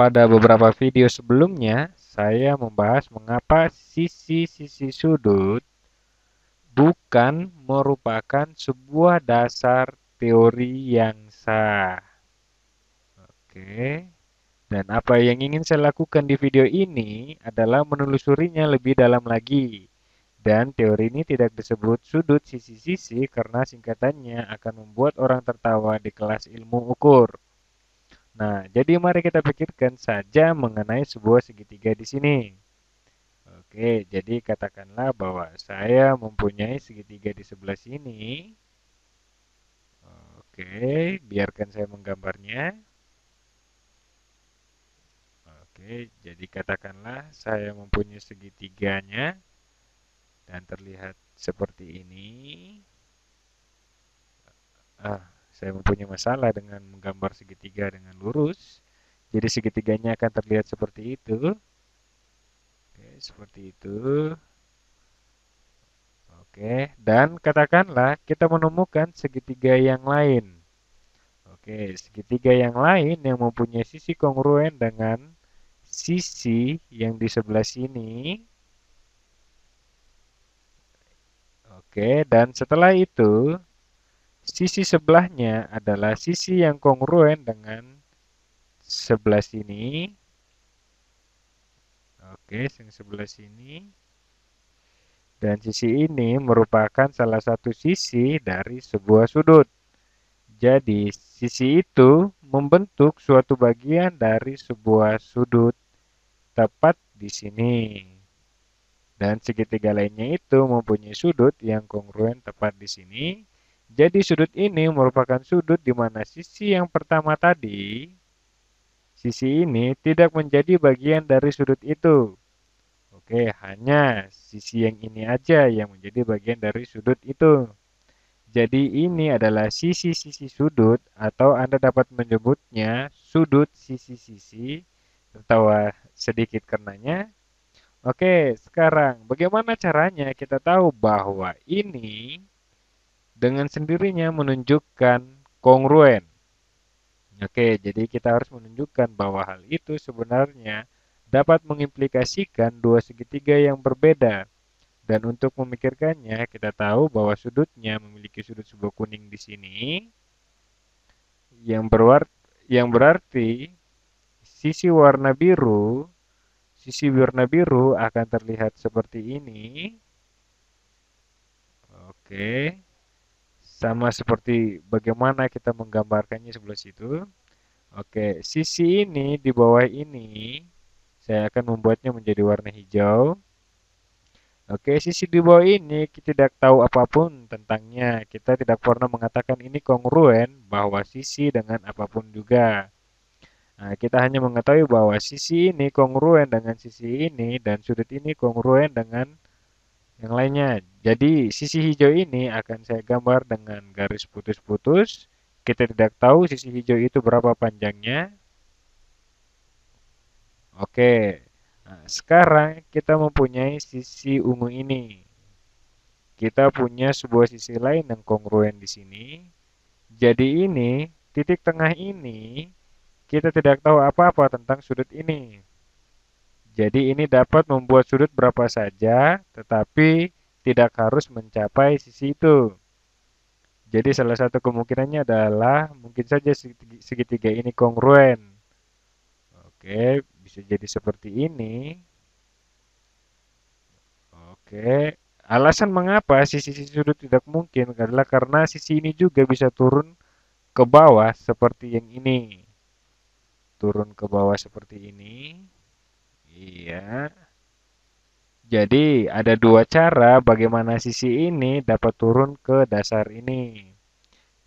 Pada beberapa video sebelumnya, saya membahas mengapa sisi-sisi sudut bukan merupakan sebuah dasar teori yang sah. Oke. Dan apa yang ingin saya lakukan di video ini adalah menelusurinya lebih dalam lagi. Dan teori ini tidak disebut sudut sisi-sisi karena singkatannya akan membuat orang tertawa di kelas ilmu ukur. Nah, jadi mari kita pikirkan saja mengenai sebuah segitiga di sini. Oke, jadi katakanlah bahwa saya mempunyai segitiga di sebelah sini. Oke, biarkan saya menggambarnya. Oke, jadi katakanlah saya mempunyai segitiganya dan terlihat seperti ini. Saya mempunyai masalah dengan menggambar segitiga dengan lurus. Jadi segitiganya akan terlihat seperti itu. Oke, seperti itu. Oke, dan katakanlah kita menemukan segitiga yang lain. Oke, segitiga yang lain yang mempunyai sisi kongruen dengan sisi yang di sebelah sini. Oke, dan setelah itu sisi sebelahnya adalah sisi yang kongruen dengan sebelah sini. Oke, yang sebelah sini. Dan sisi ini merupakan salah satu sisi dari sebuah sudut. Jadi, sisi itu membentuk suatu bagian dari sebuah sudut tepat di sini. Dan segitiga lainnya itu mempunyai sudut yang kongruen tepat di sini. Jadi sudut ini merupakan sudut di mana sisi yang pertama tadi, sisi ini tidak menjadi bagian dari sudut itu. Oke, hanya sisi yang ini aja yang menjadi bagian dari sudut itu. Jadi ini adalah sisi-sisi sudut atau Anda dapat menyebutnya sudut sisi-sisi. Tertawa sedikit karenanya. Oke, sekarang bagaimana caranya kita tahu bahwa ini dengan sendirinya menunjukkan kongruen. Oke, jadi kita harus menunjukkan bahwa hal itu sebenarnya dapat mengimplikasikan dua segitiga yang berbeda. Dan untuk memikirkannya, kita tahu bahwa sudutnya memiliki sudut sebelah kuning di sini, yang berarti sisi warna biru akan terlihat seperti ini. Oke, sama seperti bagaimana kita menggambarkannya sebelah situ. Oke, sisi ini di bawah ini saya akan membuatnya menjadi warna hijau. Oke, sisi di bawah ini kita tidak tahu apapun tentangnya. Kita tidak pernah mengatakan ini kongruen bahwa sisi dengan apapun juga. Nah, kita hanya mengetahui bahwa sisi ini kongruen dengan sisi ini dan sudut ini kongruen dengan yang lainnya. Jadi, sisi hijau ini akan saya gambar dengan garis putus-putus. Kita tidak tahu sisi hijau itu berapa panjangnya. Oke, nah, sekarang kita mempunyai sisi ungu ini. Kita punya sebuah sisi lain yang kongruen di sini. Jadi ini, titik tengah ini, kita tidak tahu apa-apa tentang sudut ini. Jadi ini dapat membuat sudut berapa saja, tetapi tidak harus mencapai sisi itu. Jadi salah satu kemungkinannya adalah mungkin saja segitiga ini kongruen. Oke, bisa jadi seperti ini. Oke, alasan mengapa sisi-sisi sudut tidak mungkin adalah karena sisi ini juga bisa turun ke bawah seperti yang ini. Turun ke bawah seperti ini. Iya. Jadi ada dua cara bagaimana sisi ini dapat turun ke dasar ini.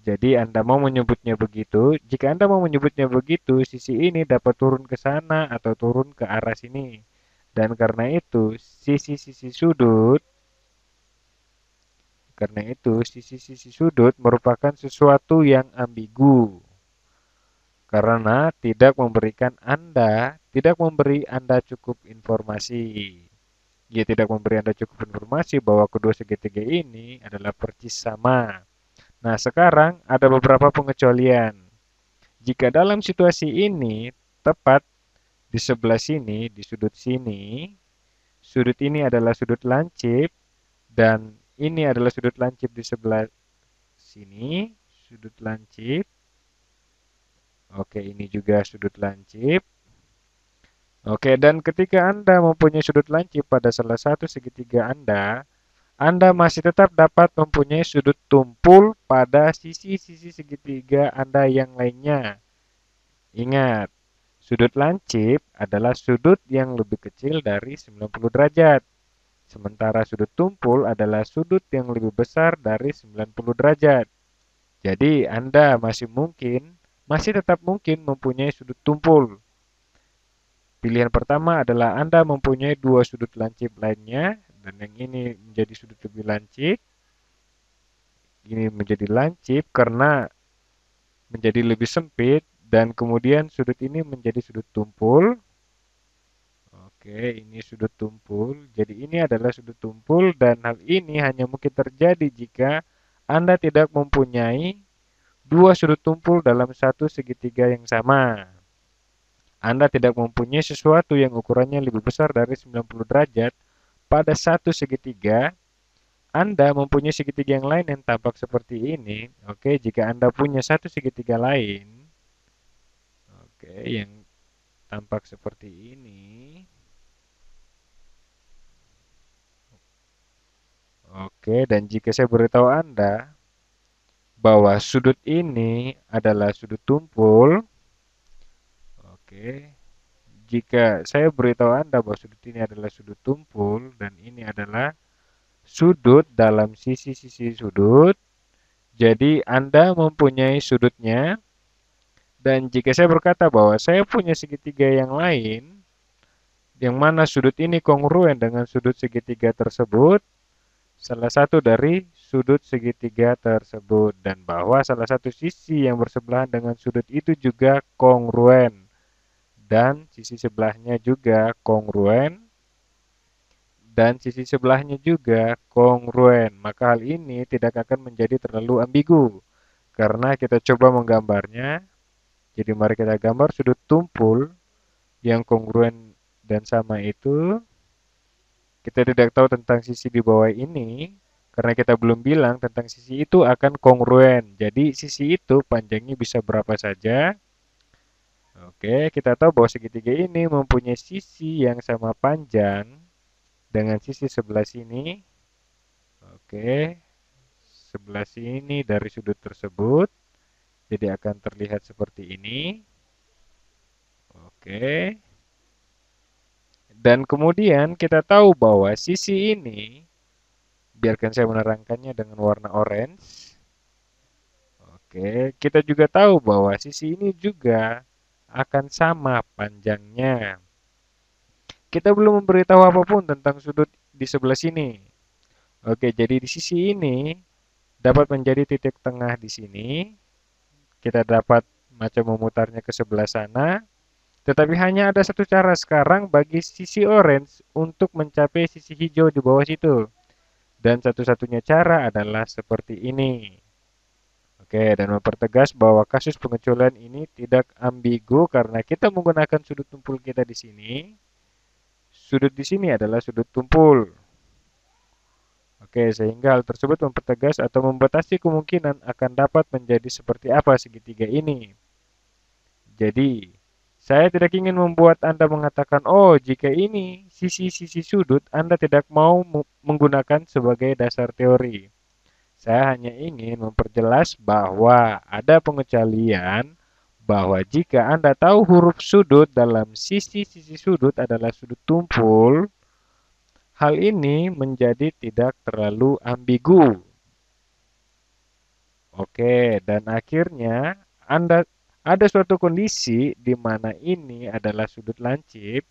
Jadi Anda mau menyebutnya begitu. Jika Anda mau menyebutnya begitu, sisi ini dapat turun ke sana atau turun ke arah sini. Dan karena itu sisi-sisi sudut merupakan sesuatu yang ambigu. Karena tidak memberi Anda cukup informasi. Dia tidak memberi Anda cukup informasi bahwa kedua segitiga ini adalah persis sama. Nah, sekarang ada beberapa pengecualian. Jika dalam situasi ini tepat di sebelah sini, di sudut sini, sudut ini adalah sudut lancip, dan ini adalah sudut lancip di sebelah sini, sudut lancip. Oke, ini juga sudut lancip. Oke, dan ketika Anda mempunyai sudut lancip pada salah satu segitiga Anda masih tetap dapat mempunyai sudut tumpul pada sisi-sisi segitiga Anda yang lainnya. Ingat, sudut lancip adalah sudut yang lebih kecil dari 90 derajat. Sementara sudut tumpul adalah sudut yang lebih besar dari 90 derajat. Jadi, Anda masih tetap mungkin mempunyai sudut tumpul. Pilihan pertama adalah Anda mempunyai dua sudut lancip lainnya, dan yang ini menjadi sudut lebih lancip. Ini menjadi lancip karena menjadi lebih sempit, dan kemudian sudut ini menjadi sudut tumpul. Oke, ini sudut tumpul. Jadi ini adalah sudut tumpul, dan hal ini hanya mungkin terjadi jika Anda tidak mempunyai dua sudut tumpul dalam satu segitiga yang sama. Anda tidak mempunyai sesuatu yang ukurannya lebih besar dari 90 derajat pada satu segitiga. Anda mempunyai segitiga yang lain yang tampak seperti ini. Oke, jika Anda punya satu segitiga lain, oke, yang tampak seperti ini. Oke, dan jika saya beritahu Anda bahwa sudut ini adalah sudut tumpul, oke, jika saya beritahu Anda bahwa sudut ini adalah sudut tumpul dan ini adalah sudut dalam sisi-sisi sudut, jadi Anda mempunyai sudutnya. Dan jika saya berkata bahwa saya punya segitiga yang lain, yang mana sudut ini kongruen dengan sudut segitiga tersebut, salah satu dari sudut segitiga tersebut, dan bahwa salah satu sisi yang bersebelahan dengan sudut itu juga kongruen, dan sisi sebelahnya juga kongruen, dan sisi sebelahnya juga kongruen. Maka hal ini tidak akan menjadi terlalu ambigu, karena kita coba menggambarnya. Jadi mari kita gambar sudut tumpul yang kongruen dan sama itu. Kita tidak tahu tentang sisi di bawah ini, karena kita belum bilang tentang sisi itu akan kongruen. Jadi sisi itu panjangnya bisa berapa saja. Oke, kita tahu bahwa segitiga ini mempunyai sisi yang sama panjang dengan sisi sebelah sini. Oke, sebelah sini dari sudut tersebut. Jadi akan terlihat seperti ini. Oke. Dan kemudian kita tahu bahwa sisi ini, biarkan saya menerangkannya dengan warna orange. Oke, kita juga tahu bahwa sisi ini juga akan sama panjangnya. Kita belum memberitahu apapun tentang sudut di sebelah sini. Oke, jadi di sisi ini dapat menjadi titik tengah di sini. Kita dapat macam memutarnya ke sebelah sana. Tetapi hanya ada satu cara sekarang bagi sisi orange untuk mencapai sisi hijau di bawah situ. Dan satu-satunya cara adalah seperti ini. Oke, dan mempertegas bahwa kasus pengecualian ini tidak ambigu karena kita menggunakan sudut tumpul kita di sini. Sudut di sini adalah sudut tumpul. Oke, sehingga hal tersebut mempertegas atau membatasi kemungkinan akan dapat menjadi seperti apa segitiga ini. Jadi, saya tidak ingin membuat Anda mengatakan, oh, jika ini sisi-sisi sudut, Anda tidak mau menggunakan sebagai dasar teori. Saya hanya ingin memperjelas bahwa ada pengecualian bahwa jika Anda tahu huruf sudut dalam sisi-sisi sudut adalah sudut tumpul, hal ini menjadi tidak terlalu ambigu. Oke, dan akhirnya Anda ada suatu kondisi di mana ini adalah sudut lancip,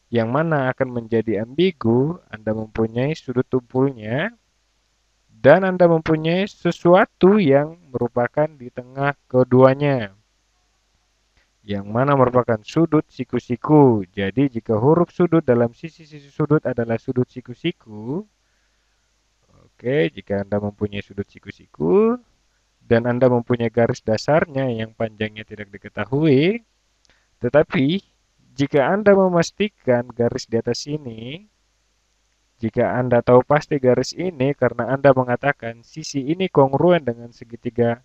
yang mana akan menjadi ambigu. Anda mempunyai sudut tumpulnya, dan Anda mempunyai sesuatu yang merupakan di tengah keduanya, yang mana merupakan sudut siku-siku. Jadi jika huruf sudut dalam sisi-sisi sudut adalah sudut siku-siku, oke, jika Anda mempunyai sudut siku-siku, dan Anda mempunyai garis dasarnya yang panjangnya tidak diketahui, tetapi Jika Anda memastikan garis di atas ini, jika Anda tahu pasti garis ini karena Anda mengatakan sisi ini kongruen dengan segitiga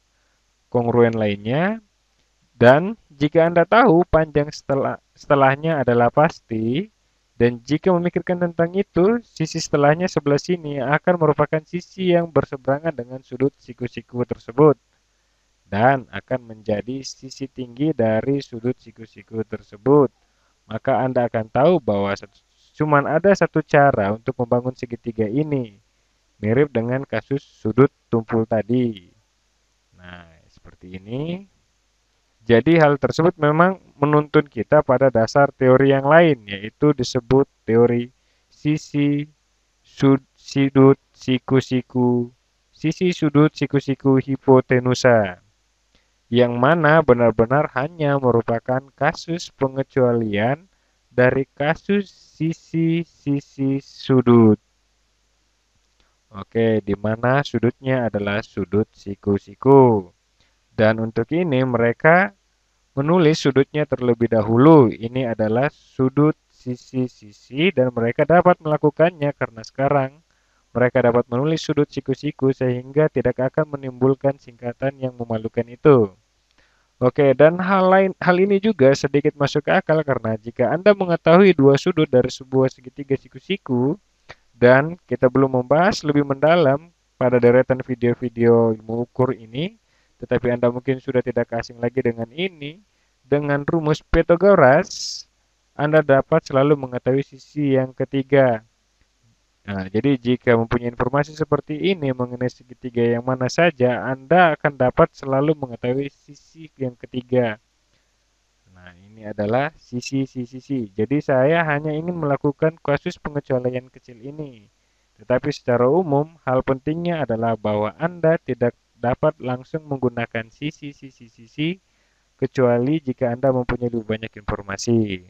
kongruen lainnya, dan jika Anda tahu panjang setelahnya adalah pasti, dan jika memikirkan tentang itu, sisi setelahnya sebelah sini akan merupakan sisi yang berseberangan dengan sudut siku-siku tersebut dan akan menjadi sisi tinggi dari sudut siku-siku tersebut. Maka Anda akan tahu bahwa cuma ada satu cara untuk membangun segitiga ini, mirip dengan kasus sudut tumpul tadi. Nah, seperti ini. Jadi hal tersebut memang menuntun kita pada dasar teori yang lain, yaitu disebut teori sisi sudut siku-siku, sisi sudut siku-siku hipotenusa, yang mana benar-benar hanya merupakan kasus pengecualian dari kasus sisi-sisi sudut. Oke, di mana sudutnya adalah sudut siku-siku. Dan untuk ini mereka menulis sudutnya terlebih dahulu. Ini adalah sudut sisi-sisi dan mereka dapat melakukannya karena sekarang mereka dapat menulis sudut siku-siku sehingga tidak akan menimbulkan singkatan yang memalukan itu. Oke, dan hal ini juga sedikit masuk akal karena jika Anda mengetahui dua sudut dari sebuah segitiga siku-siku dan kita belum membahas lebih mendalam pada deretan video-video mengukur ini, tetapi Anda mungkin sudah tidak asing lagi dengan ini, dengan rumus Pythagoras, Anda dapat selalu mengetahui sisi yang ketiga. Nah, jadi jika mempunyai informasi seperti ini mengenai segitiga yang mana saja, Anda akan dapat selalu mengetahui sisi yang ketiga. Nah, ini adalah sisi-sisi. Jadi saya hanya ingin melakukan kasus pengecualian kecil ini. Tetapi secara umum, hal pentingnya adalah bahwa Anda tidak dapat langsung menggunakan sisi-sisi kecuali jika Anda mempunyai lebih banyak informasi.